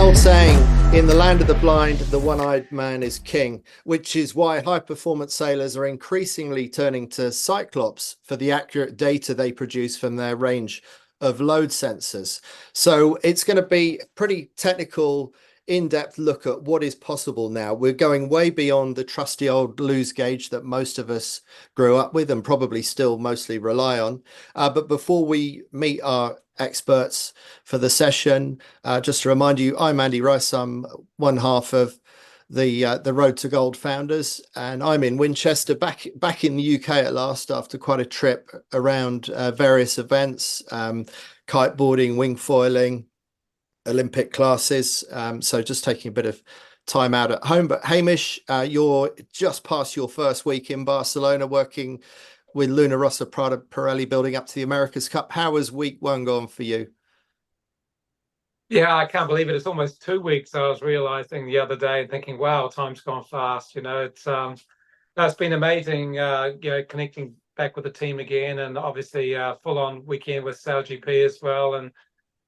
old saying, in the land of the blind, the one-eyed man is king, which is why high-performance sailors are increasingly turning to Cyclops for the accurate data they produce from their range of load sensors. So it's going to be a pretty technical, in-depth look at what is possible now. We're going way beyond the trusty old lose gauge that most of us grew up with and probably still mostly rely on. But before we meet our experts for the session, just to remind you, I'm Andy Rice. I'm one half of the Road to Gold founders, and I'm in Winchester, back in the UK at last after quite a trip around various events, kiteboarding, wing foiling, Olympic classes. So just taking a bit of time out at home. But Hamish, you're just past your first week in Barcelona working with Luna Rossa Prada Pirelli building up to the America's Cup. How has week one gone for you? Yeah, I can't believe it. It's almost 2 weeks. I was realizing the other day and thinking, wow, time's gone fast. It's been amazing, connecting back with the team again, and obviously full on weekend with SailGP as well. And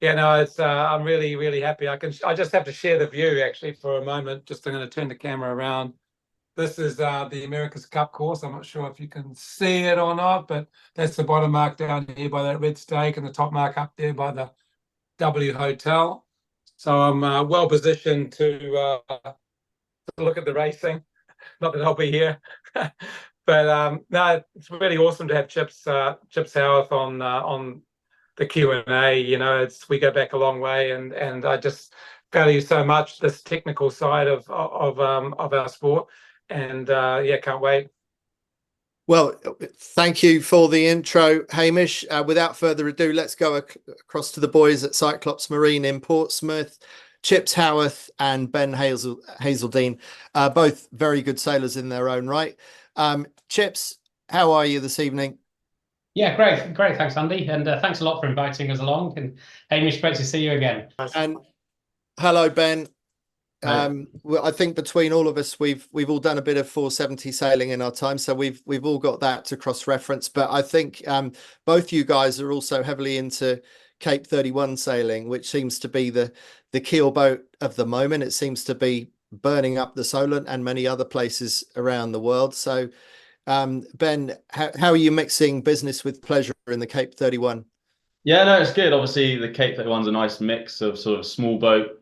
it's I'm really, really happy. I just have to share the view actually for a moment. Just I'm going to turn the camera around. This is the America's Cup course. I'm not sure if you can see it or not, but that's the bottom mark down here by that red stake and the top mark up there by the W Hotel. So I'm well positioned to look at the racing. Not that I'll be here, but no, it's really awesome to have Chips Howarth on the Q&A. We go back a long way, and I just value so much this technical side of our sport, and can't wait. Well, thank you for the intro, Hamish. Without further ado, let's go across to the boys at Cyclops Marine in Portsmouth. Chips Howarth and Ben Hazeldine, both very good sailors in their own right. Chips, how are you this evening? Yeah, great. Thanks, Andy, and thanks a lot for inviting us along. And Hamish, great to see you again. And hello, Ben. I think between all of us, we've all done a bit of 470 sailing in our time, so we've all got that to cross-reference. But I think both you guys are also heavily into Cape 31 sailing, which seems to be the keel boat of the moment. It seems to be burning up the Solent and many other places around the world. So, Ben, how are you mixing business with pleasure in the Cape 31? Yeah, no, it's good. Obviously, the Cape 31's a nice mix of sort of small boat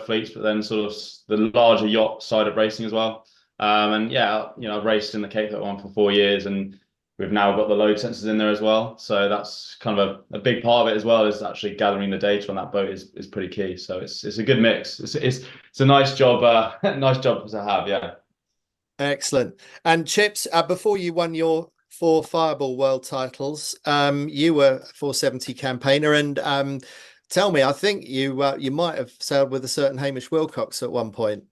fleets, but then sort of the larger yacht side of racing as well. I've raced in the Cape 31 for 4 years, and we've now got the load sensors in there as well. So that's kind of a big part of it as well, is actually gathering the data on that boat is pretty key. So it's a good mix. It's a nice job, nice job to have. Yeah. Excellent. And Chips, before you won your 4 Fireball World titles, you were a 470 campaigner, and tell me, I think you might have sailed with a certain Hamish Wilcox at one point.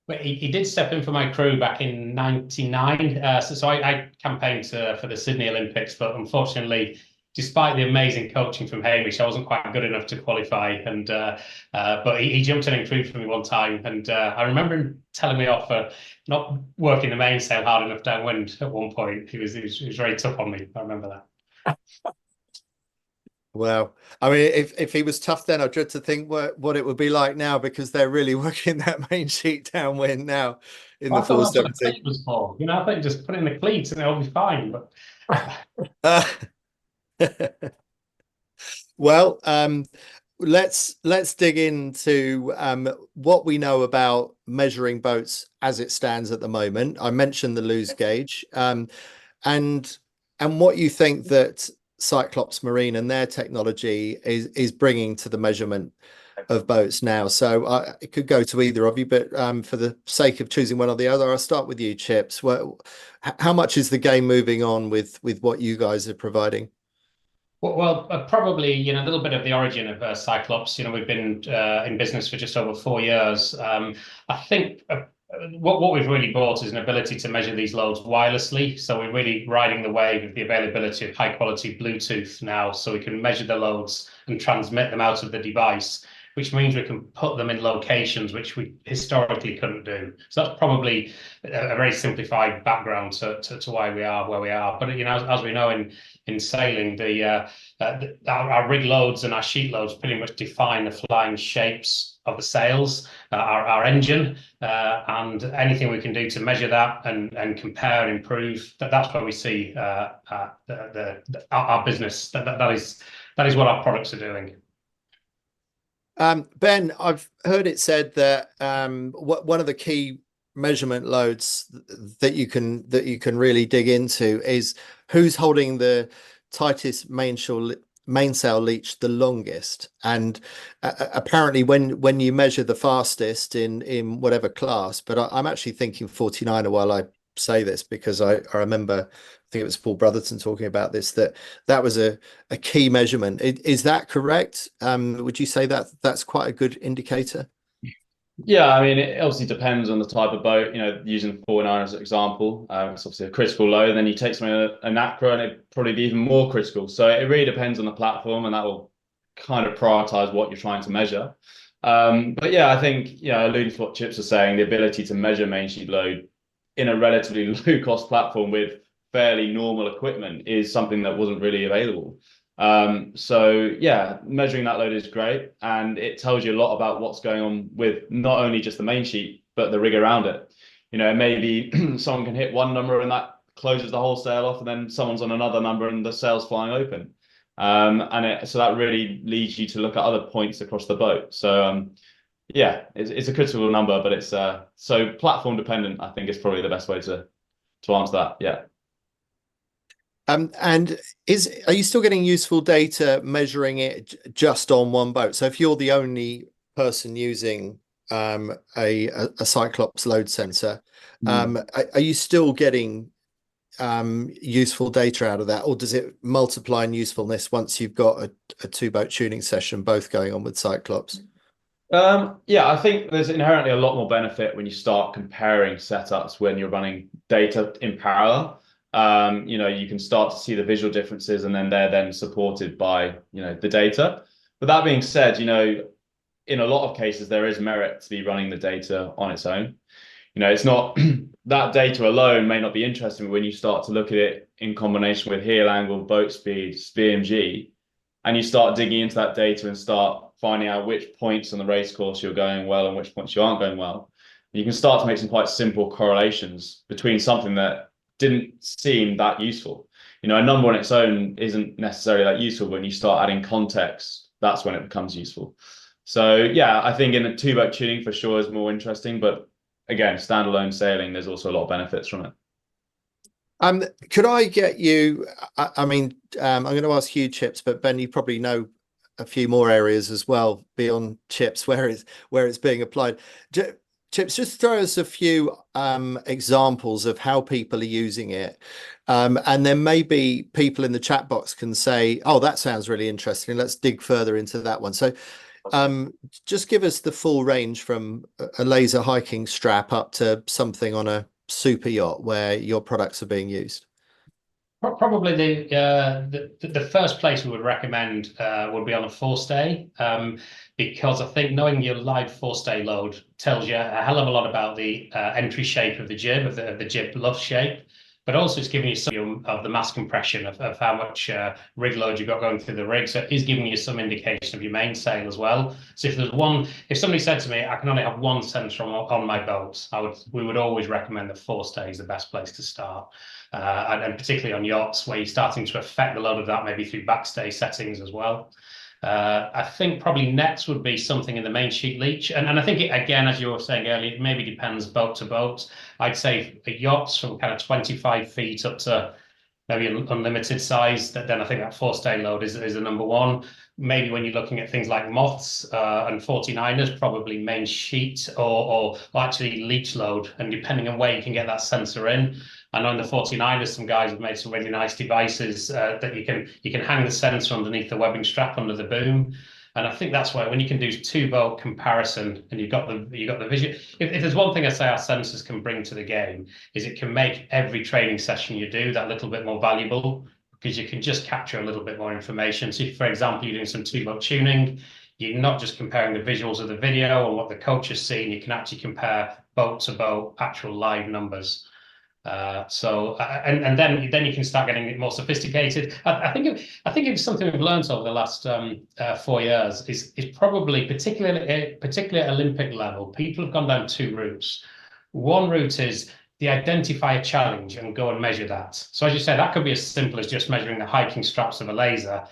Well, he did step in for my crew back in '99. So I campaigned for the Sydney Olympics, but unfortunately, despite the amazing coaching from Hamish, I wasn't quite good enough to qualify. And but he jumped in and crewed for me one time, and I remember him telling me off for not working the mainsail hard enough downwind at one point. He was very tough on me. I remember that. Wow. I mean, if he was tough then, I dread to think what it would be like now, because they're really working that main sheet downwind now in the 470. That's what the was for. I think just put in the cleats and it'll be fine. But well, let's dig into what we know about measuring boats as it stands at the moment. I mentioned the lose gauge, and what you think that Cyclops Marine and their technology is bringing to the measurement of boats now. So it could go to either of you, but for the sake of choosing one or the other, I'll start with you, Chips. How much is the game moving on with what you guys are providing? Well, probably a little bit of the origin of Cyclops. We've been in business for just over 4 years. I think what we've really brought is an ability to measure these loads wirelessly. So we're really riding the wave of the availability of high quality Bluetooth now, so we can measure the loads and transmit them out of the device which means we can put them in locations which we historically couldn't do. So that's probably a very simplified background to why we are where we are. But as we know in sailing, our rig loads and our sheet loads pretty much define the flying shapes of the sails, our engine, and anything we can do to measure that and compare and improve. That's where we see our business. That is what our products are doing. Ben, I've heard it said that one of the key measurement loads that you can really dig into is who's holding the tightest mainsail leech the longest. And apparently when you measure the fastest in whatever class, but I'm actually thinking 49er while I say this, because I remember, I think it was Paul Brotherton talking about this, that was a key measurement. Is that correct? Would you say that that's quite a good indicator? Yeah, I mean, it obviously depends on the type of boat. Using 49 as an example, it's obviously a critical load. Then you take something an acro, and it'd probably be even more critical. So it really depends on the platform, and that will kind of prioritize what you're trying to measure. But yeah, I think alluding to what Chips was saying, the ability to measure main sheet load in a relatively low cost platform with fairly normal equipment is something that wasn't really available. So yeah, measuring that load is great, and it tells you a lot about what's going on with not only just the main sheet, but the rig around it. Maybe someone can hit one number and that closes the whole sail off, and then someone's on another number and the sail's flying open. So that really leads you to look at other points across the boat. So yeah, it's a critical number, but it's so platform dependent, I think, is probably the best way to answer that. Yeah. And are you still getting useful data measuring it just on one boat? So if you're the only person using a Cyclops load sensor, are you still getting useful data out of that, or does it multiply in usefulness once you've got a two-boat tuning session both going on with Cyclops? Yeah, I think there's inherently a lot more benefit when you start comparing setups when you're running data in parallel. You can start to see the visual differences, and then they're then supported by the data. But that being said, in a lot of cases there is merit to be running the data on its own. It's not that data alone may not be interesting, but when you start to look at it in combination with heel angle, boat speed, VMG, and you start digging into that data and start finding out which points on the race course you're going well and which points you aren't going well, you can start to make some quite simple correlations between something that didn't seem that useful. A number on its own isn't necessarily that useful, but when you start adding context, that's when it becomes useful. So yeah, I think in a two-boat tuning for sure is more interesting, but again, standalone sailing, there's also a lot of benefits from it. Could I get you, I'm going to ask you, Chips, but Ben, you probably know a few more areas as well beyond Chips where it's being applied. Chips, just throw us a few examples of how people are using it. And then maybe people in the chat box can say, oh, that sounds really interesting. Let's dig further into that one. So just give us the full range from a laser hiking strap up to something on a super yacht where your products are being used. Probably the first place we would recommend would be on a forestay, because I think knowing your live forestay load tells you a hell of a lot about the entry shape of the jib, of the jib luff shape, but also it's giving you some of the mass compression of how much rig load you've got going through the rig. So it is giving you some indication of your mainsail as well. So if somebody said to me, I can only have one sensor on my boat, we would always recommend that forestay is the best place to start. And particularly on yachts where you're starting to affect the load of that, maybe through backstay settings as well. I think probably next would be something in the main sheet leech. And I think, again, as you were saying earlier, it maybe depends boat to boat. I'd say for yachts from kind of 25 feet up to maybe unlimited size, then I think that forestay load is the number one. Maybe when you're looking at things like moths and 49ers, probably main sheet or actually leech load. And depending on where you can get that sensor in. I know in the 49ers, some guys have made some really nice devices that you can hang the sensor underneath the webbing strap under the boom. And I think that's why when you can do two-boat comparison and you've got the vision. If there's one thing I say our sensors can bring to the game, is it can make every training session you do that little bit more valuable, because you can just capture a little bit more information. So if, for example, you're doing some two-boat tuning, you're not just comparing the visuals of the video and what the coach has seen, you can actually compare boat to boat, actual live numbers. And then you can start getting it more sophisticated. I think it's something we've learned over the last 4 years is probably particularly at Olympic level, people have gone down two routes. One route is they identify a challenge and go and measure that. So as you say, that could be as simple as just measuring the hiking straps of a laser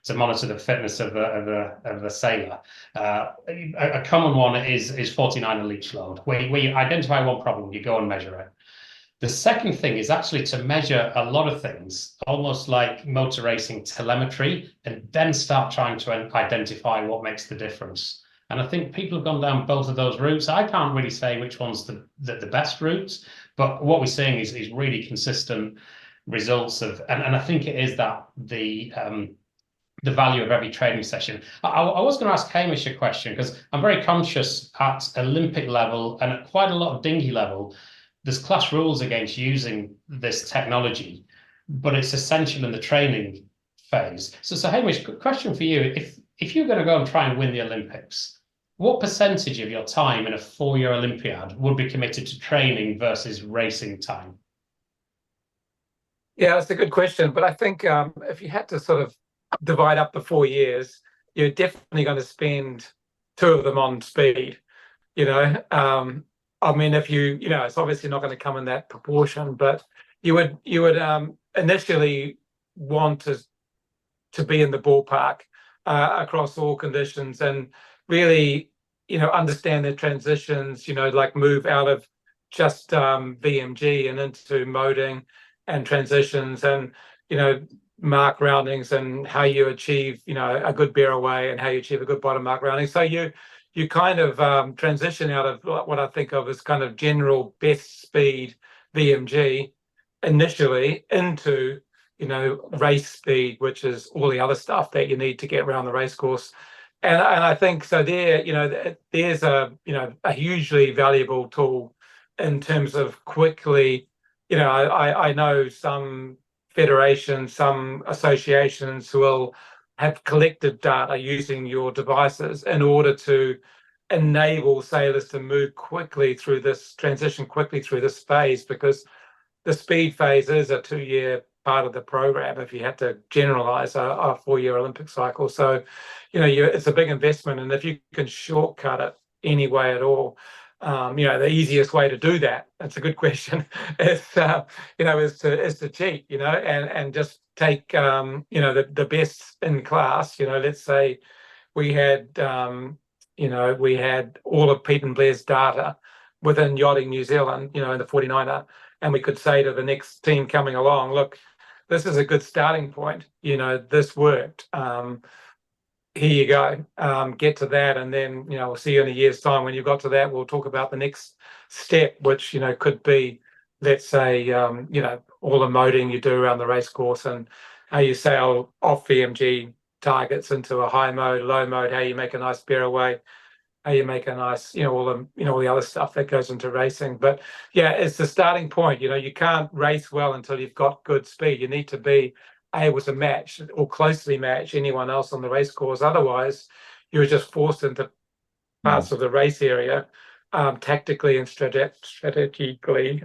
to monitor the fitness of the sailor. A common one is 49 leech load, where you identify one problem, you go and measure it. The second thing is actually to measure a lot of things, almost like motor racing telemetry, and then start trying to identify what makes the difference. And I think people have gone down both of those routes. I can't really say which one's the best route, but what we're seeing is really consistent results of, and I think it is that the value of every training session. I was going to ask Hamish a question, because I'm very conscious at Olympic level and at quite a lot of dinghy level, there's class rules against using this technology, but it's essential in the training phase. So Hamish, question for you. If you're going to go and try and win the Olympics, what percentage of your time in a 4-year Olympiad would be committed to training versus racing time? Yeah, that's a good question. But I think if you had to sort of divide up the 4 years, you're definitely going to spend 2 of them on speed, I mean, if it's obviously not going to come in that proportion, but you would initially want to be in the ballpark across all conditions and really, understand the transitions, like move out of just VMG and into moding and transitions and, mark roundings and how you achieve, a good bear away and how you achieve a good bottom mark rounding. So you kind of transition out of what I think of as kind of general best speed VMG initially into, race speed, which is all the other stuff that you need to get around the race course. And I think so there's a hugely valuable tool in terms of quickly, I know some federations, some associations will have collected data using your devices in order to enable sailors to move quickly through this transition, quickly through this phase, because the speed phase is a 2-year part of the program if you had to generalize a 4-year Olympic cycle. So, it's a big investment, and if you can shortcut it any way at all, the easiest way to do that, that's a good question, is to cheat, and just take, the best in class. Let's say we had, we had all of Pete and Blair's data within Yachting New Zealand, in the 49er, and we could say to the next team coming along, look, this is a good starting point. This worked. Here you go, get to that, and then we'll see you in a year's time. When you got to that, we'll talk about the next step, which could be, let's say, all the moding you do around the race course and how you sail off VMG targets into a high mode, low mode, how you make a nice bear away, how you make a nice, all the other stuff that goes into racing. But yeah, it's the starting point. You can't race well until you've got good speed. You need to be able to match or closely match anyone else on the race course. Otherwise, you're just forced into parts of the race area, tactically and strategically,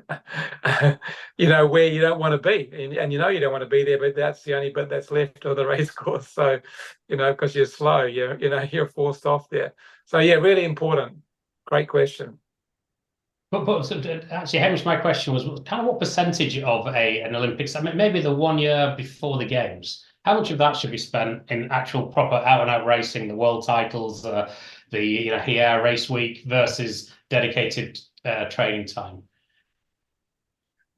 where you don't want to be, and you don't want to be there, but that's the only bit that's left of the race course. So, because you're slow, you're forced off there. So yeah, really important. Great question. But so actually, Hamish, my question was kind of what percentage of an Olympics, maybe the 1 year before the Games, how much of that should be spent in actual proper out-and-out racing, the world titles, the Here race week versus dedicated training time?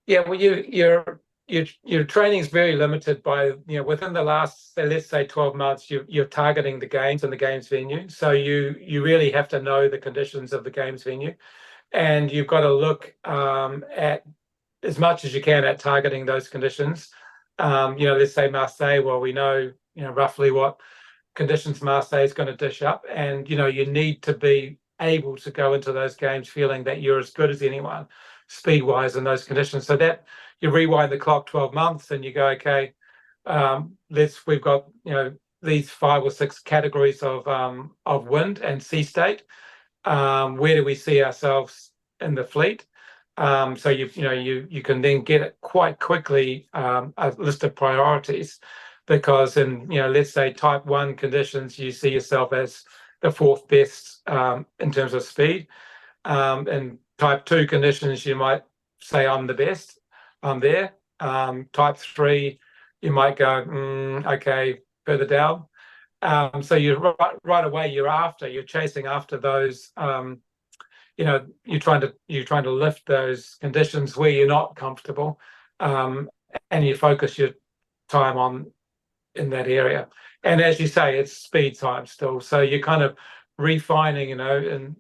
Yeah, well, your training is very limited by, within the last, let's say 12 months, you're targeting the Games and the Games venue. So you really have to know the conditions of the Games venue. And you've got to look at as much as you can at targeting those conditions. Let's say Marseille, well, we know, roughly what conditions Marseille is going to dish up. And, you need to be able to go into those games feeling that you're as good as anyone speed-wise in those conditions. So that you rewind the clock 12 months and you go, okay, we've got, these 5 or 6 categories of wind and sea state. Where do we see ourselves in the fleet? So you can then get it quite quickly, a list of priorities, because in let's say type 1 conditions, you see yourself as the 4th best in terms of speed. In type 2 conditions, you might say I'm the best, I'm there. Type 3, you might go okay, further down. So you right away you're chasing after those. You're trying to lift those conditions where you're not comfortable, and you focus your time on in that area. And as you say, it's speed time still, so you're kind of refining. And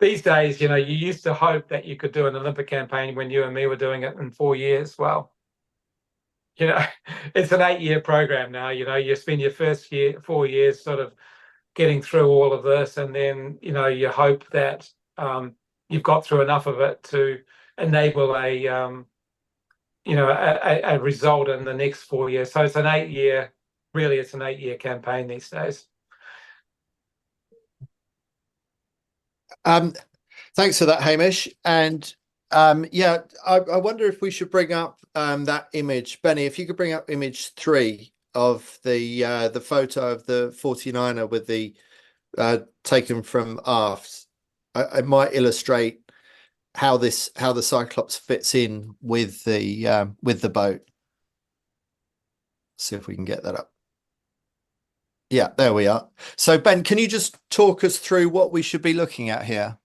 these days, you used to hope that you could do an Olympic campaign when you and me were doing it in 4 years. Well, it's an 8-year program now. You spend your first 4 years sort of getting through all of this, and then you hope that you've got through enough of it to enable a result in the next 4 years. So it's an 8-year, really, it's an 8-year campaign these days. Thanks for that, Hamish. And yeah, I wonder if we should bring up that image. Benny, if you could bring up image 3 of the photo of the 49er with the taken from aft. I might illustrate how the Cyclops fits in with the boat. See if we can get that up. Yeah, there we are. So Ben, can you just talk us through what we should be looking at here?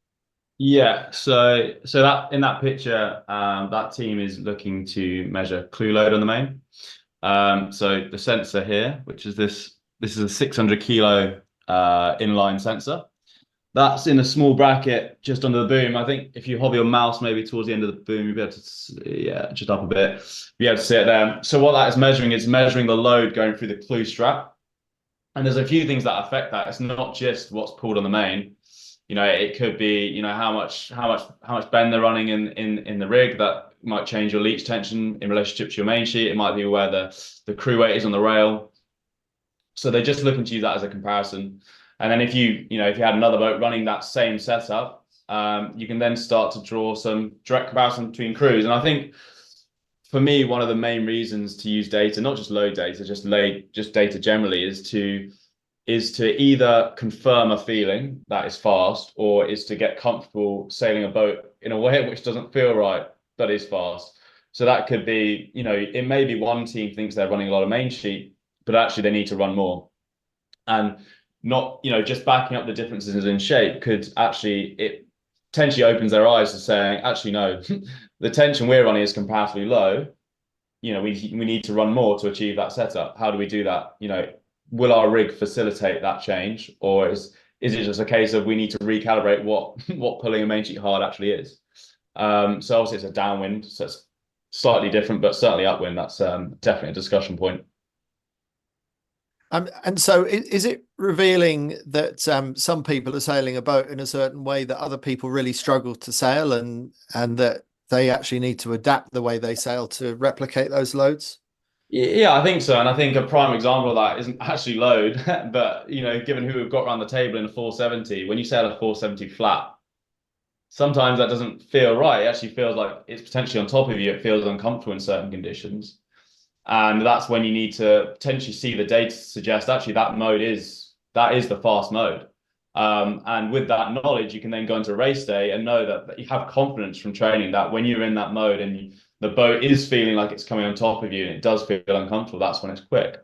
Yeah, so that in that picture, that team is looking to measure clue load on the main. So the sensor here, which is this is a 600 kilo inline sensor. That's in a small bracket just under the boom. I think if you hover your mouse maybe towards the end of the boom, you'll be able to see, yeah, just up a bit, be able to see it there. So what that is measuring the load going through the clue strap. And there's a few things that affect that. It's not just what's pulled on the main. It could be, how much bend they're running in the rig. That might change your leach tension in relationship to your main sheet. It might be where the crew weight is on the rail. So they're just looking to use that as a comparison. And then if you had another boat running that same setup, you can then start to draw some direct comparison between crews. And I think for me, one of the main reasons to use data, not just load data, just data generally, is to either confirm a feeling that is fast, or is to get comfortable sailing a boat in a way which doesn't feel right but is fast. So that could be, it may be one team thinks they're running a lot of main sheet, but actually they need to run more. And not, just backing up the differences in shape could actually, it potentially opens their eyes to saying, actually, no, the tension we're running is comparatively low. We need to run more to achieve that setup. How do we do that? Will our rig facilitate that change, or is it just a case of we need to recalibrate what pulling a main sheet hard actually is? So obviously it's a downwind, so it's slightly different, but certainly upwind. That's definitely a discussion point. And so is it revealing that some people are sailing a boat in a certain way that other people really struggle to sail, and that they actually need to adapt the way they sail to replicate those loads? Yeah, I think so. And I think a prime example of that isn't actually load, but given who we've got around the table in a 470, when you sail a 470 flat, sometimes that doesn't feel right. It actually feels like it's potentially on top of you. It feels uncomfortable in certain conditions. And that's when you need to potentially see the data to suggest actually that is the fast mode. And with that knowledge, you can then go into race day and know that you have confidence from training that when you're in that mode and the boat is feeling like it's coming on top of you and it does feel uncomfortable, that's when it's quick.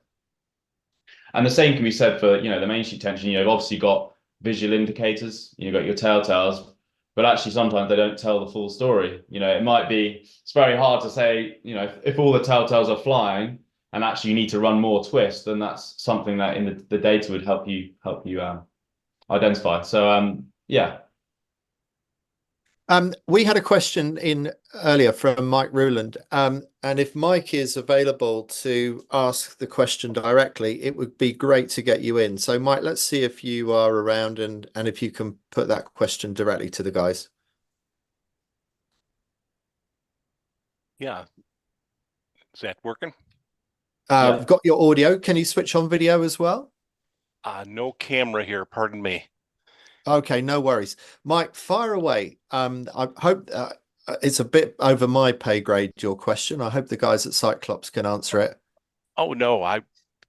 And the same can be said for, the main sheet tension. You've obviously got visual indicators, you've got your telltales, but actually sometimes they don't tell the full story. It might be, it's very hard to say, if all the telltales are flying and actually you need to run more twist, then that's something that in the data would help you identify. So yeah. We had a question in earlier from Mike Ruland, and if Mike is available to ask the question directly, it would be great to get you in. So Mike, let's see if you are around and if you can put that question directly to the guys. Yeah. Is that working? We've got your audio. Can you switch on video as well? No camera here, pardon me. Okay, no worries. Mike, fire away. I hope it's a bit over my pay grade, your question. I hope the guys at Cyclops can answer it. Oh no,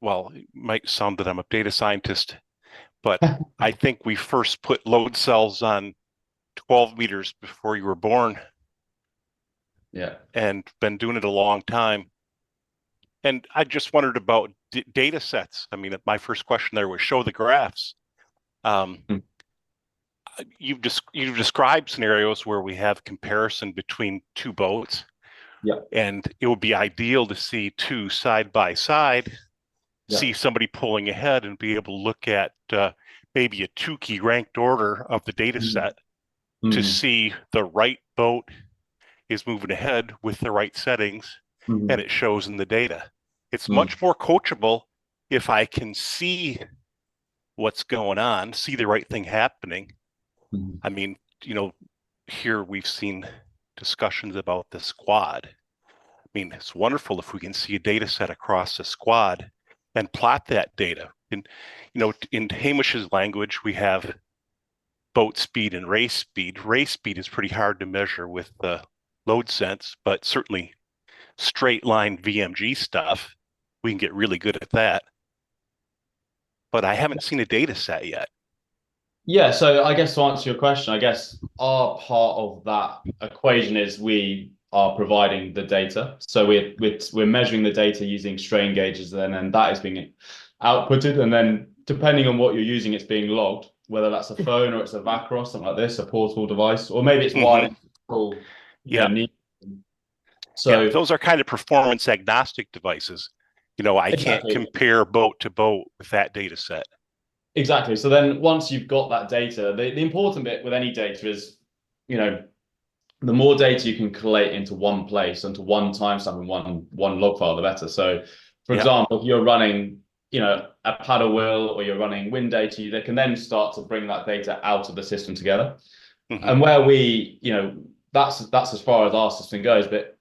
well, it might sound that I'm a data scientist, but I think we first put load cells on 12 meters before you were born Yeah. and been doing it a long time. And I just wondered about data sets. I mean, my first question there was show the graphs. Hmm. You've described scenarios where we have comparison between two boats. Yeah. And it would be ideal to see two side by side, Yeah. see somebody pulling ahead and be able to look at maybe a two-key ranked order of the data set to see the right boat is moving ahead with the right settings, and it shows in the data. It's much more coachable if I can see what's going on, see the right thing happening. I mean, here we've seen discussions about the squad. I mean, it's wonderful if we can see a data set across the squad and plot that data. And, in Hamish's language, we have boat speed and race speed. Race speed is pretty hard to measure with the load sense, but certainly straight line VMG stuff, we can get really good at that. But I haven't seen a data set yet. Yeah, so I guess to answer your question, I guess our part of that equation is we are providing the data. So we're measuring the data using strain gauges, and that is being outputted. And then depending on what you're using, it's being logged, whether that's a phone or it's a VACROS, something like this, a portable device, or maybe it's wireless. Yeah. So those are kind of performance agnostic devices. I can't compare boat to boat with that data set. Exactly. So then once you've got that data, the important bit with any data is, the more data you can collate into one place, into one timestamp and one log file, the better. So for example, if you're running, a paddle wheel or you're running wind data, they can then start to bring that data out of the system together. And where that's as far as our system goes. But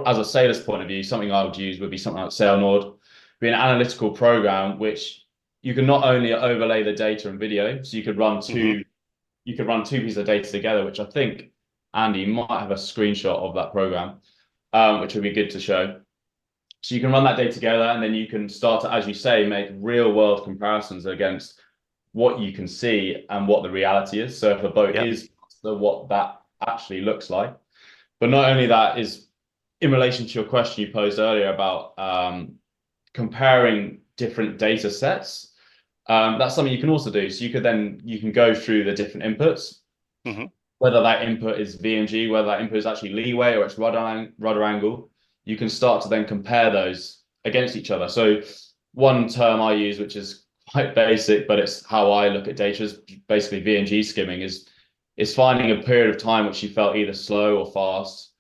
as a sailor's point of view, something I would use would be something like SailNord, be an analytical program which you can not only overlay the data and video, so you could run two pieces of data together, which I think Andy might have a screenshot of that program, which would be good to show. So you can run that data together, and then you can start to, as you say, make real world comparisons against what you can see and what the reality is. So if a boat is what that actually looks like. But not only that, is in relation to your question you posed earlier about comparing different data sets. That's something you can also do. So you can go through the different inputs, whether that input is VMG, whether that input is actually leeway or it's rudder angle. You can start to then compare those against each other. So one term I use, which is quite basic, but it's how I look at data, is basically VMG skimming, is finding a period of time which you felt either slow or fast,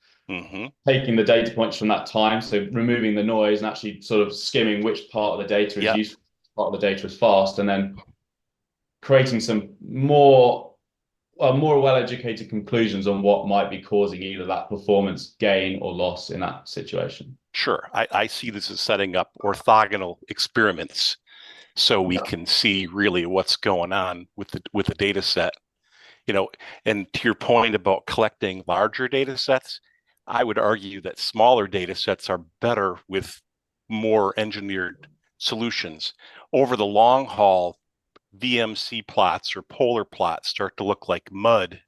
taking the data points from that time, so removing the noise and actually sort of skimming which part of the data is useful, part of the data is fast, and then creating some more well-educated conclusions on what might be causing either that performance gain or loss in that situation. Sure. I see this as setting up orthogonal experiments so we can see really what's going on with the data set. And to your point about collecting larger data sets, I would argue that smaller data sets are better with more engineered solutions. Over the long haul, VMC plots or polar plots start to look like mud.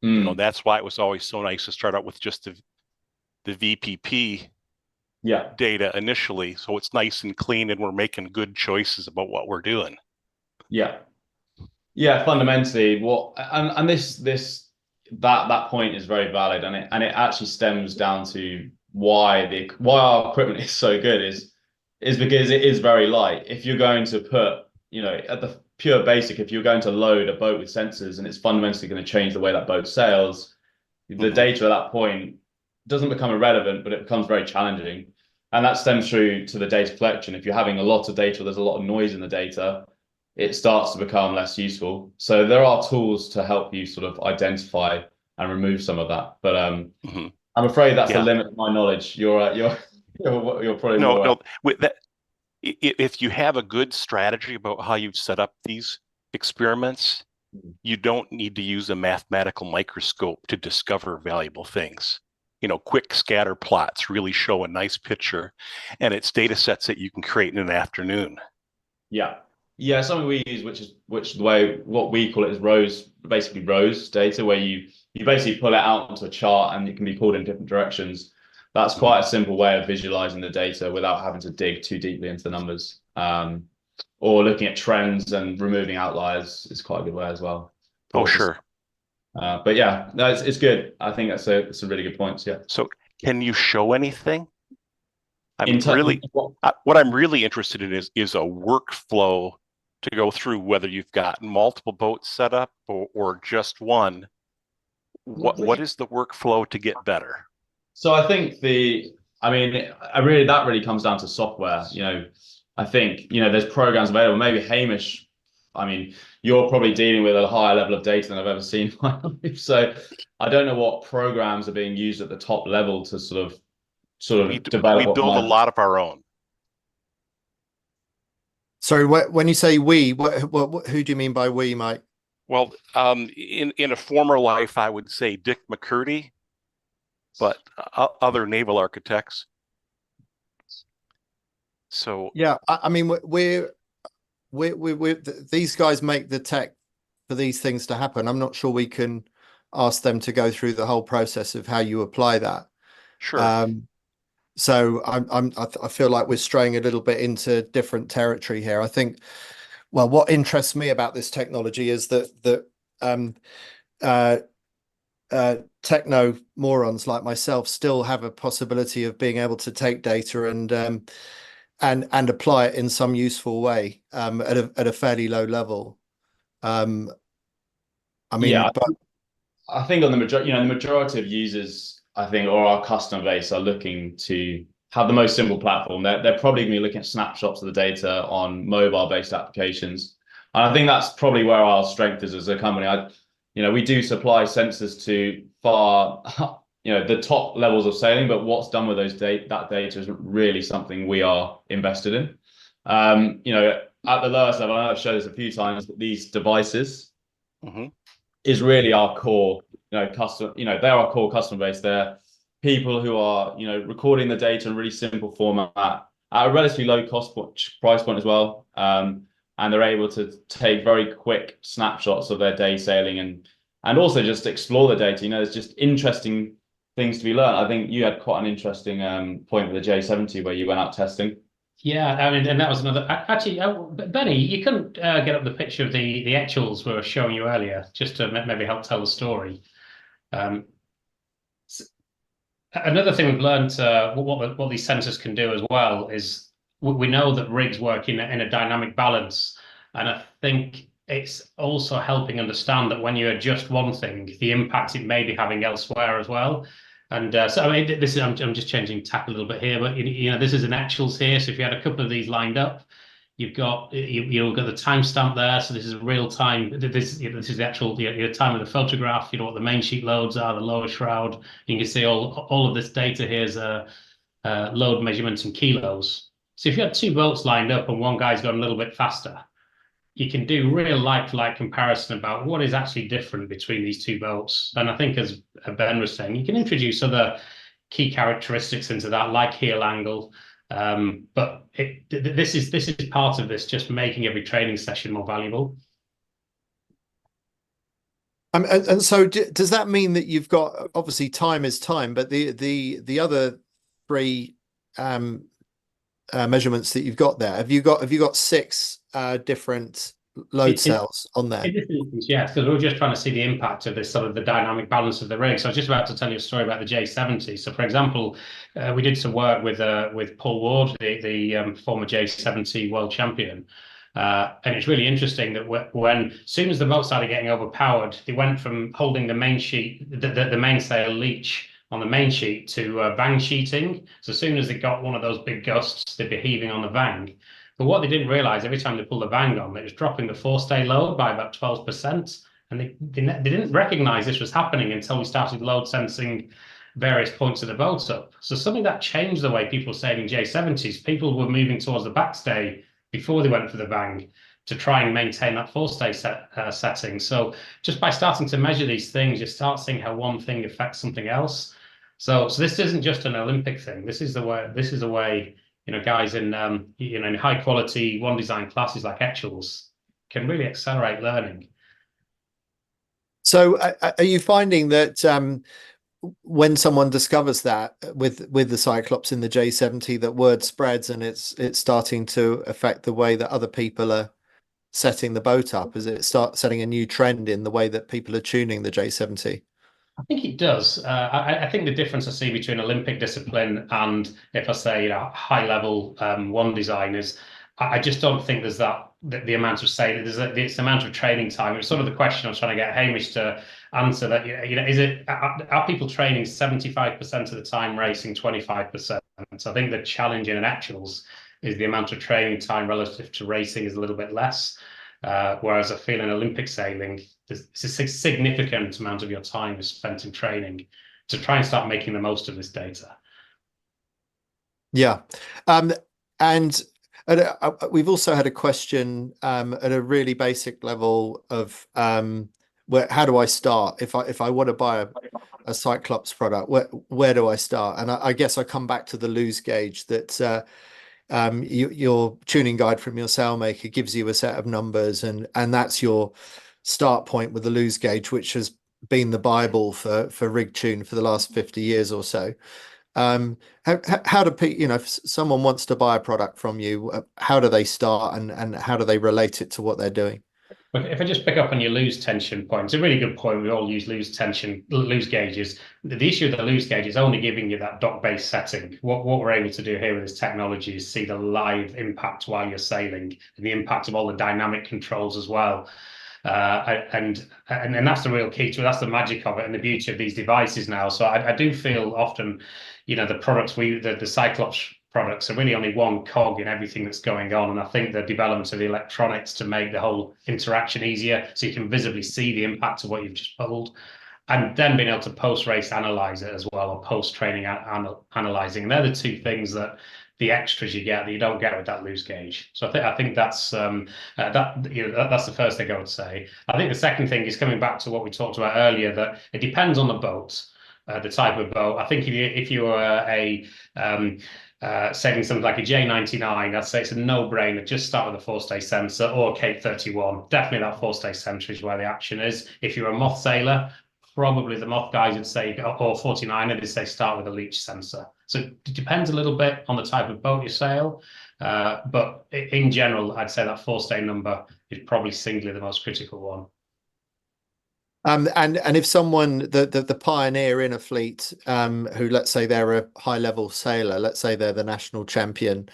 That's why it was always so nice to start out with just the VPP data initially. So it's nice and clean and we're making good choices about what we're doing. Yeah, fundamentally, that point is very valid, and it actually stems down to why our equipment is so good is because it is very light. If you're going to put, at the pure basic, if you're going to load a boat with sensors and it's fundamentally going to change the way that boat sails, the data at that point doesn't become irrelevant, but it becomes very challenging. And that stems through to the data collection. If you're having a lot of data, there's a lot of noise in the data, it starts to become less useful. So there are tools to help you sort of identify and remove some of that. But I'm afraid that's the limit of my knowledge. You're probably more. With that, if you have a good strategy about how you've set up these experiments, you don't need to use a mathematical microscope to discover valuable things. Quick scatter plots really show a nice picture, and it's data sets that you can create in an afternoon. Yeah, something we use, which the way what we call it is basically rows data, where you basically pull it out onto a chart and it can be pulled in different directions. That's quite a simple way of visualizing the data without having to dig too deeply into the numbers. Or looking at trends and removing outliers is quite a good way as well. Oh, sure. But yeah, no, it's good. I think that's a really good point. Yeah. So can you show anything? What I'm really interested in is a workflow to go through, whether you've got multiple boats set up or just one. What is the workflow to get better? So I think that really comes down to software. I think, there's programs available. Maybe Hamish, you're probably dealing with a higher level of data than I've ever seen in my life. So I don't know what programs are being used at the top level to sort of develop. We build a lot of our own. Sorry, when you say we, who do you mean by we, Mike? Well, in a former life, I would say Dick McCurdy, but other naval architects. So yeah, I mean, we these guys make the tech for these things to happen. I'm not sure we can ask them to go through the whole process of how you apply that. Sure. So I feel like we're straying a little bit into different territory here. I think, well, what interests me about this technology is that techno morons like myself still have a possibility of being able to take data and apply it in some useful way at a fairly low level. I think on the majority of users, I think, or our customer base are looking to have the most simple platform. They're probably going to be looking at snapshots of the data on mobile-based applications. And I think that's probably where our strength is as a company. We do supply sensors to far, the top levels of sailing, but what's done with that data isn't really something we are invested in. At the lowest level, I know I've showed this a few times, but these devices is really our core, customer, they're our core customer base. They're people who are, recording the data in really simple format at a relatively low price point as well. And they're able to take very quick snapshots of their day sailing and also just explore the data. There's just interesting things to be learned. I think you had quite an interesting point with the J70 where you went out testing. Yeah, and that was another. Actually, Benny, you couldn't get up the picture of the actuals we were showing you earlier, just to maybe help tell the story. Another thing we've learned, what these sensors can do as well is we know that rigs work in a dynamic balance, and I think it's also helping understand that when you adjust one thing, the impact it may be having elsewhere as well. And this is I'm just changing tack a little bit here, but this is an actuals here. So if you had a couple of these lined up, you've got the timestamp there. So this is real time. This is the actual time of the photograph. What the main sheet loads are, the lower shroud. You can see all of this data here is load measurements in kilos. So if you had two boats lined up and one guy's gone a little bit faster, you can do real like-for-like comparison about what is actually different between these two boats. And I think, as Ben was saying, you can introduce other key characteristics into that, like heel angle. But this is part of this, just making every training session more valuable. And so does that mean that you've got, obviously time is time, but the other three measurements that you've got there, have you got 6 different load cells on there? Yes, because we were just trying to see the impact of this sort of the dynamic balance of the rig. So I was just about to tell you a story about the J70. So for example, we did some work with Paul Ward, the former J70 world champion. And it's really interesting that when as soon as the boat started getting overpowered, they went from holding the main sheet, the mainsail leech on the main sheet to vang sheeting. So as soon as they got one of those big gusts, they'd be heaving on the vang. But what they didn't realize, every time they pulled the vang on, it was dropping the forestay load by about 12%. And they didn't recognize this was happening until we started load sensing various points of the boat up. So something that changed the way people were sailing J70s. People were moving towards the backstay before they went for the bang to try and maintain that forestay setting. So just by starting to measure these things, you start seeing how one thing affects something else. So this isn't just an Olympic thing. This is the way, guys in in high quality one design classes like Etchells can really accelerate learning. So are you finding that when someone discovers that with the Cyclops in the J70, that word spreads and it's starting to affect the way that other people are setting the boat up? Is it start setting a new trend in the way that people are tuning the J70? I think it does. I think the difference I see between Olympic discipline and, if I say, high level one design is, I just don't think there's the amount of sailing. It's the amount of training time. It's sort of the question I was trying to get Hamish to answer. That are people training 75% of the time, racing 25%? So I think the challenge in an actuals is the amount of training time relative to racing is a little bit less. Whereas I feel in Olympic sailing, it's a significant amount of your time is spent in training to try and start making the most of this data. Yeah. And we've also had a question at a really basic level of how do I start if I want to buy a Cyclops product? Where do I start? And I guess I come back to the lose gauge that your tuning guide from your sailmaker gives you a set of numbers, and that's your start point with the lose gauge, which has been the Bible for rig tune for the last 50 years or so. How do people, if someone wants to buy a product from you, how do they start and how do they relate it to what they're doing? If I just pick up on your lose tension point, it's a really good point. We all use lose gauges. The issue with the lose gauge is only giving you that dock-based setting. What we're able to do here with this technology is see the live impact while you're sailing and the impact of all the dynamic controls as well. And that's the real key to it. That's the magic of it and the beauty of these devices now. So I do feel often, the products the Cyclops products are really only one cog in everything that's going on. And I think the development of the electronics to make the whole interaction easier so you can visibly see the impact of what you've just pulled, and then being able to post-race analyze it as well, or post-training analyzing. And they're the two things that the extras you get that you don't get with that loose gauge. So I think that's that's the first thing I would say. I think the second thing is coming back to what we talked about earlier, that it depends on the boat, the type of boat. I think if you are sailing something like a J99, I'd say it's a no-brainer. Just start with a forestay sensor or a Cape 31. Definitely that forestay sensor is where the action is. If you're a moth sailor, probably the moth guys would say, or 49er, they say start with a leech sensor. So it depends a little bit on the type of boat you sail. But in general, I'd say that forestay number is probably singly the most critical one. And if someone, the pioneer in a fleet, who, let's say they're a high level sailor, let's say they're the national champion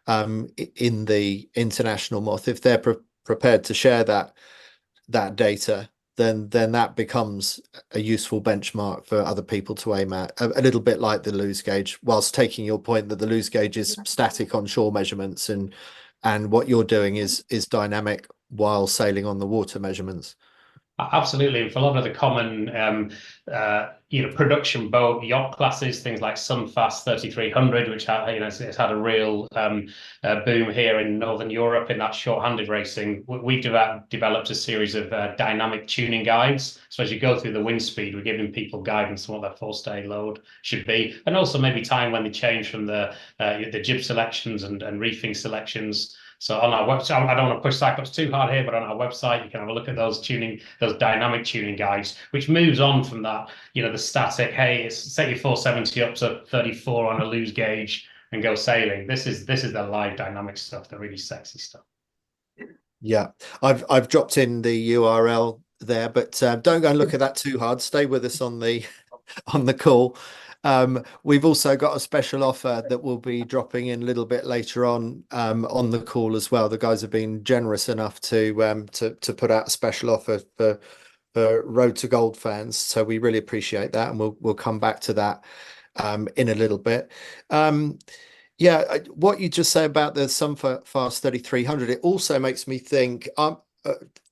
in the international moth, if they're prepared to share that data, then that becomes a useful benchmark for other people to aim at, a little bit like the lose gauge, whilst taking your point that the lose gauge is static on shore measurements and what you're doing is dynamic while sailing on the water measurements. Absolutely. And for a lot of the common, production boat yacht classes, things like Sunfast 3300, which it's had a real boom here in Northern Europe in that short-handed racing. We've developed a series of dynamic tuning guides. So as you go through the wind speed, we're giving people guidance on what their forestay load should be, and also maybe time when they change from the jib selections and reefing selections. So on our website, I don't want to push Cyclops too hard here, but on our website, you can have a look at those dynamic tuning guides, which moves on from that, the static, hey, set your 470 up to 34 on a lose gauge and go sailing. This is the live dynamic stuff, the really sexy stuff. Yeah, I've dropped in the URL there, but don't go and look at that too hard. Stay with us on the call. We've also got a special offer that will be dropping in a little bit later on the call as well. The guys have been generous enough to put out a special offer for Road to Gold fans, so we really appreciate that, and we'll come back to that in a little bit. Yeah, what you just say about the Sunfast 3300, it also makes me think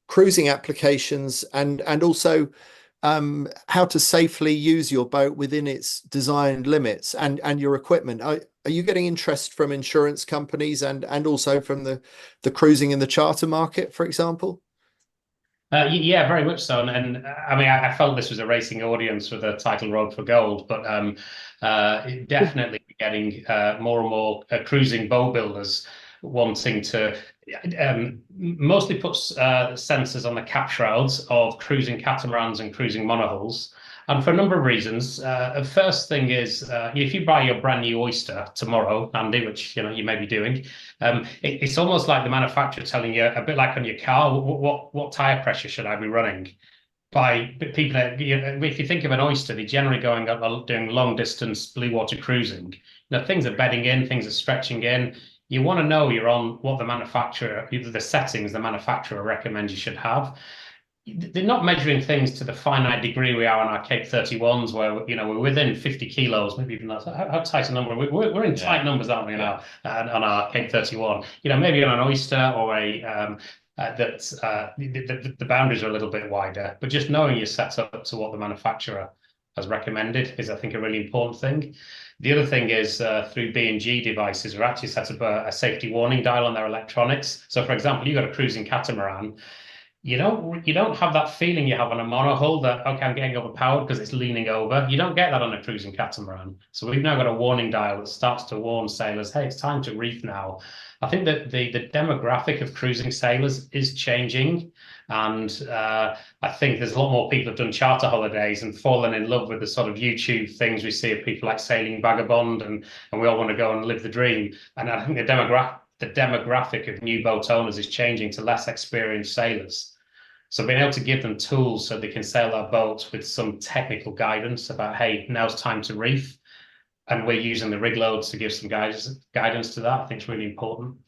cruising applications and also how to safely use your boat within its designed limits and your equipment. Are you getting interest from insurance companies and also from the cruising and the charter market, for example? Yeah, very much so. And I mean, I felt this was a racing audience with a title Road for Gold, but definitely getting more and more cruising boat builders wanting to mostly put sensors on the cap shrouds of cruising catamarans and cruising monohulls. And for a number of reasons. The first thing is, if you buy your brand new Oyster tomorrow, Andy, which you may be doing, it's almost like the manufacturer telling you, a bit like on your car, what tire pressure should I be running? By people, if you think of an Oyster, they're generally doing long distance blue water cruising. Things are bedding in, things are stretching in. You want to know you're on what the manufacturer, the settings the manufacturer recommends you should have. They're not measuring things to the finite degree we are on our Cape 31s, where we're within 50 kilos, maybe even that's how tight a number. We're in tight numbers, aren't we? Now on our Cape 31, maybe on an Oyster or a the boundaries are a little bit wider. But just knowing you're set up to what the manufacturer has recommended is, I think, a really important thing. The other thing is through B&G devices, we're actually set up a safety warning dial on their electronics. So, for example, you've got a cruising catamaran. You don't have that feeling you have on a monohull that, okay, I'm getting overpowered because it's leaning over. You don't get that on a cruising catamaran. So we've now got a warning dial that starts to warn sailors, hey, it's time to reef now. I think that the demographic of cruising sailors is changing. And I think there's a lot more people who've done charter holidays and fallen in love with the sort of YouTube things we see of people like Sailing Vagabond, and we all want to go and live the dream. And I think the demographic of new boat owners is changing to less experienced sailors. So being able to give them tools so they can sail their boats with some technical guidance about, hey, now's time to reef. And we're using the rig loads to give some guidance to that. I think it's really important.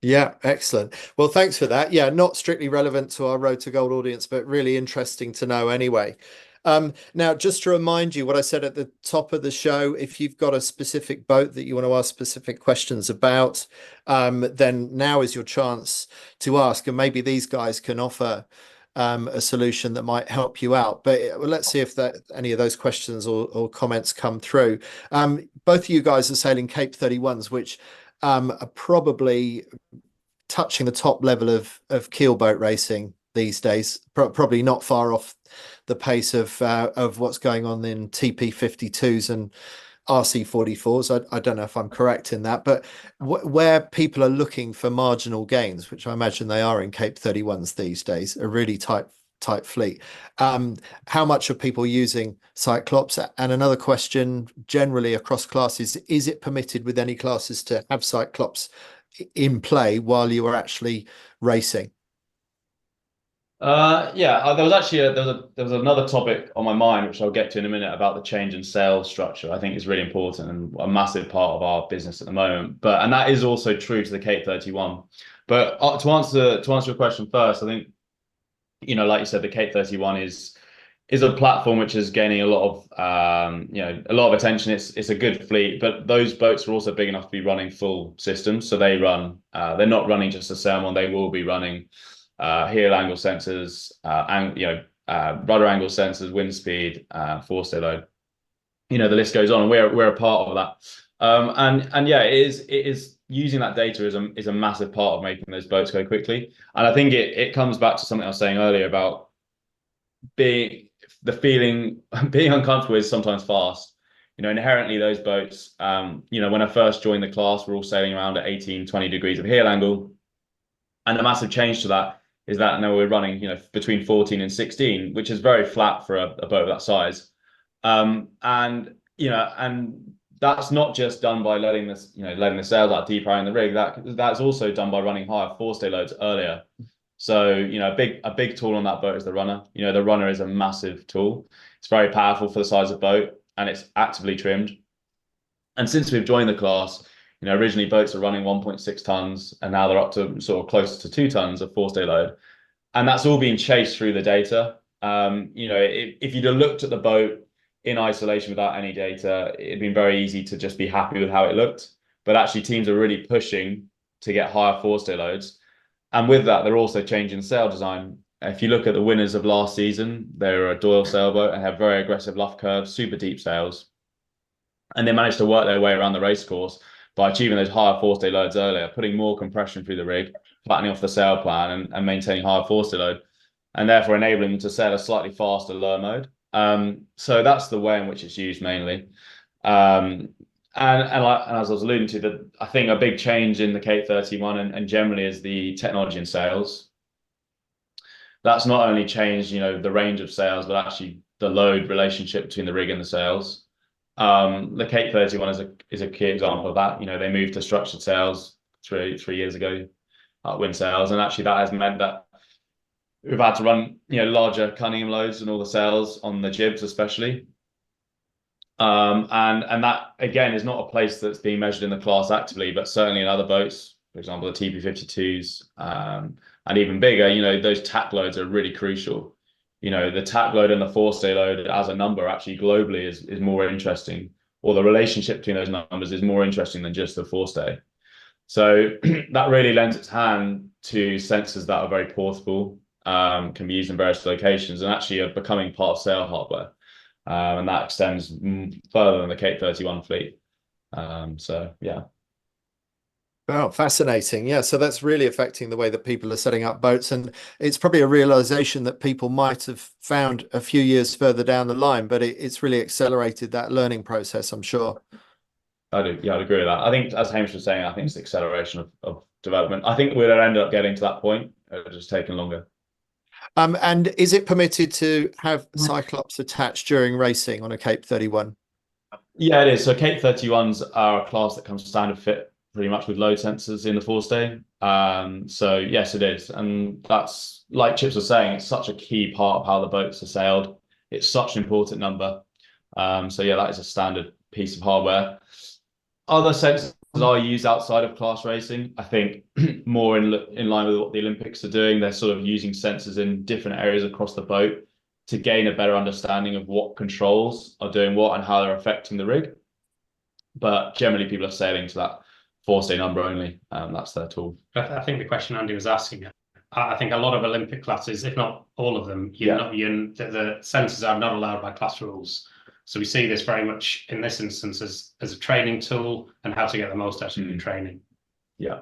Yeah, excellent. Well, thanks for that. Yeah, not strictly relevant to our Road to Gold audience, but really interesting to know anyway. Now, just to remind you what I said at the top of the show, if you've got a specific boat that you want to ask specific questions about, then now is your chance to ask, and maybe these guys can offer a solution that might help you out. But let's see if any of those questions or comments come through. Both of you guys are sailing Cape 31s, which are probably touching the top level of keelboat racing these days, probably not far off the pace of what's going on in TP52s and RC44s. I don't know if I'm correct in that, but where people are looking for marginal gains, which I imagine they are in Cape 31s these days, a really tight fleet. How much are people using Cyclops? And another question, generally across classes, is it permitted with any classes to have Cyclops in play while you are actually racing? There was actually there was another topic on my mind, which I'll get to in a minute, about the change in sales structure. I think is really important and a massive part of our business at the moment. And that is also true to the Cape 31. But to answer your question first, I think, like you said, the Cape 31 is a platform which is gaining a lot of a lot of attention. It's a good fleet, but those boats are also big enough to be running full systems. So they run. They're not running just a salmon. They will be running heel angle sensors, rudder angle sensors, wind speed, forestay load. The list goes on, and we're a part of that. It is using that data is a massive part of making those boats go quickly. And I think it comes back to something I was saying earlier about being uncomfortable is sometimes fast. Inherently those boats, when I first joined the class, we're all sailing around at 18, 20 degrees of heel angle. And the massive change to that is that now we're running, between 14 and 16, which is very flat for a boat of that size. And that's not just done by letting the sails out deeper in the rig. That's also done by running higher forestay loads earlier. So, a big tool on that boat is the runner. The runner is a massive tool. It's very powerful for the size of boat, and it's actively trimmed. And since we've joined the class, originally boats are running 1.6 tons, and now they're up to sort of close to 2 tons of forestay load. And that's all being chased through the data. If you'd have looked at the boat in isolation without any data, it'd been very easy to just be happy with how it looked. But actually teams are really pushing to get higher forestay loads. And with that, they're also changing sail design. if you look at the winners of last season, they were a Doyle sailboat and have very aggressive luff curves, super deep sails. And they managed to work their way around the race course by achieving those higher forestay loads earlier, putting more compression through the rig, flattening off the sail plan and maintaining higher forestay load, and therefore enabling them to sail a slightly faster lower mode. So that's the way in which it's used mainly. And as I was alluding to, I think a big change in the Cape 31 and generally is the technology in sails. That's not only changed, the range of sails, but actually the load relationship between the rig and the sails. The Cape 31 is a key example of that. They moved to structured sails three years ago, wind sails, and actually that has meant that we've had to run larger Cunningham loads and all the sails on the jibs especially. And that again is not a place that's being measured in the class actively, but certainly in other boats, for example, the TP52s, and even bigger, those tack loads are really crucial. The tack load and the forestay load as a number actually globally is more interesting, or the relationship between those numbers is more interesting than just the forestay. So that really lends its hand to sensors that are very portable, can be used in various locations, and actually are becoming part of sail hardware. And that extends further than the Cape 31 fleet. So yeah. Wow, fascinating. Yeah, so that's really affecting the way that people are setting up boats, and it's probably a realization that people might have found a few years further down the line, but it's really accelerated that learning process, I'm sure. I do, yeah, I'd agree with that. I think, as Hamish was saying, I think it's the acceleration of development. I think we'll end up getting to that point. It's just taking longer. And is it permitted to have Cyclops attached during racing on a Cape 31? Yeah, it is. So Cape 31s are a class that comes standard fit pretty much with load sensors in the forestay. So yes, it is. And that's, like Chips was saying, it's such a key part of how the boats are sailed. It's such an important number. So yeah, that is a standard piece of hardware. Other sensors are used outside of class racing. I think more in line with what the Olympics are doing. They're sort of using sensors in different areas across the boat to gain a better understanding of what controls are doing what and how they're affecting the rig. But generally, people are sailing to that forestay number only. That's their tool. I think the question Andy was asking, I think a lot of Olympic classes, if not all of them, the sensors are not allowed by class rules. So we see this very much in this instance as a training tool and how to get the most out of your training. Yeah.